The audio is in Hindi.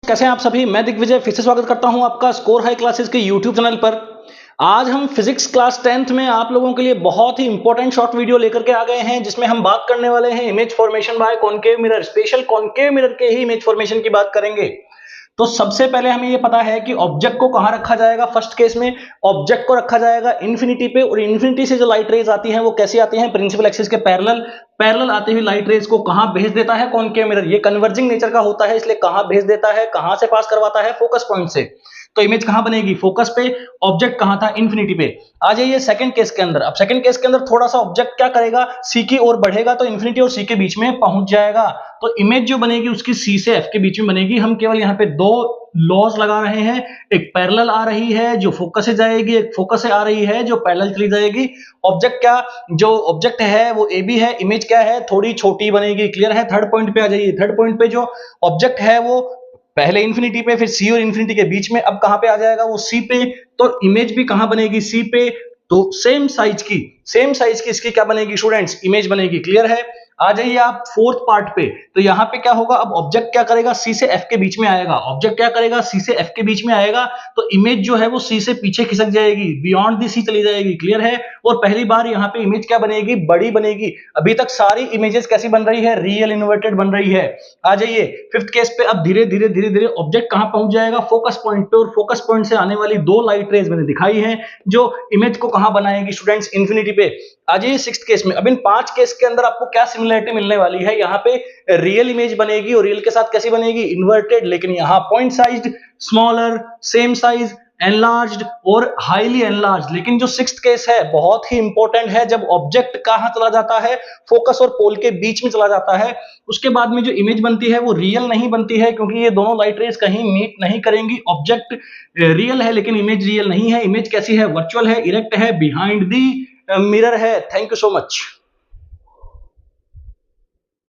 कैसे हैं आप सभी। मैं दिग्विजय फिर से स्वागत करता हूं आपका स्कोर हाई क्लासेस के यूट्यूब चैनल पर। आज हम फिजिक्स क्लास 10th में आप लोगों के लिए बहुत ही इंपॉर्टेंट शॉर्ट वीडियो लेकर के आ गए हैं, जिसमें हम बात करने वाले हैं image formation by concave mirror. Special concave mirror के ही इमेज फॉर्मेशन की बात करेंगे। तो सबसे पहले हमें यह पता है कि ऑब्जेक्ट को कहां रखा जाएगा। फर्स्ट केस में ऑब्जेक्ट को रखा जाएगा इन्फिनिटी पे, और इन्फिनिटी से जो लाइट रेज आती हैं वो कैसी आती हैं, प्रिंसिपल एक्सिस के पैरेलल आती हुई लाइट रेज को कहां भेज देता है कॉनकेव मिरर। ये कन्वर्जिंग नेचर का होता है, इसलिए कहां भेज देता है, कहां से पास करवाता है, फोकस पॉइंट से। तो इमेज कहां बनेगी, फोकस पे। ऑब्जेक्ट कहां था, इन्फिनिटी पे। आ जाइए सेकंड केस के अंदर। अब सेकंड केस के अंदर थोड़ा सा ऑब्जेक्ट क्या करेगा, सी की ओर बढ़ेगा तो इन्फिनिटी और सी के बीच में पहुंच जाएगा। तो इमेज जो बनेगी उसकी सी से एफ के बीच में बनेगी। हम केवल यहाँ पे दो लॉज लगा रहे हैं, एक पैरेलल आ रही है जो फोकस से जाएगी, एक फोकस से आ रही है जो पैरेलल चली जाएगी। ऑब्जेक्ट क्या, जो ऑब्जेक्ट है वो ए बी है, इमेज क्या है, थोड़ी छोटी बनेगी। क्लियर है। थर्ड पॉइंट पे आ जाइए। थर्ड पॉइंट पे जो ऑब्जेक्ट है वो पहले इंफिनिटी पे, फिर सी और इंफिनिटी के बीच में, अब कहां पे आ जाएगा वो सी पे। तो इमेज भी कहां बनेगी, सी पे। तो सेम साइज की इसकी क्या बनेगी स्टूडेंट्स, इमेज बनेगी। क्लियर है। आ जाइए आप फोर्थ पार्ट पे। तो यहां पे क्या होगा, अब ऑब्जेक्ट क्या करेगा, सी से एफ के बीच में आएगा। ऑब्जेक्ट क्या करेगा, सी से एफ के बीच में आएगा, तो इमेज जो है वो सी से पीछे खिसक जाएगी, बियॉन्ड दी सी चली जाएगी। क्लियर है। और पहली बार यहां पे इमेज क्या बनेगी, बड़ी बनेगी। अभी तक सारी इमेजेस कैसी बन रही है, रियल इन्वर्टेड बन रही है। आ जाइए फिफ्थ केस पे। अब धीरे धीरे ऑब्जेक्ट कहां पहुंच जाएगा, फोकस पॉइंट पे। और फोकस पॉइंट से आने वाली दो लाइट रेज मैंने दिखाई है जो इमेज को कहां बनाएगी स्टूडेंट्स, इंफिनिटी पे। आ जाइए सिक्स्थ केस में। अब इन पांच केस के अंदर आपको क्या सिमिलरिटी मिलने वाली है, यहाँ पे रियल इमेज बनेगी और रियल के साथ कैसी बनेगी, इन्वर्टेड। लेकिन यहाँ point size smaller, same size, enlarged और हाईली एनलार्ज्ड। लेकिन जो सिक्स्थ केस है बहुत ही इंपॉर्टेंट है, जब ऑब्जेक्ट कहां चला जाता है, फोकस और पोल के बीच में चला जाता है, उसके बाद में जो इमेज बनती है वो रियल नहीं बनती है, क्योंकि ये दोनों लाइट रेज कहीं मीट नहीं करेंगी। ऑब्जेक्ट रियल है लेकिन इमेज रियल नहीं है। इमेज कैसी है, वर्चुअल है, इरेक्ट है, बिहाइंड दी मिरर है। Thank you so much.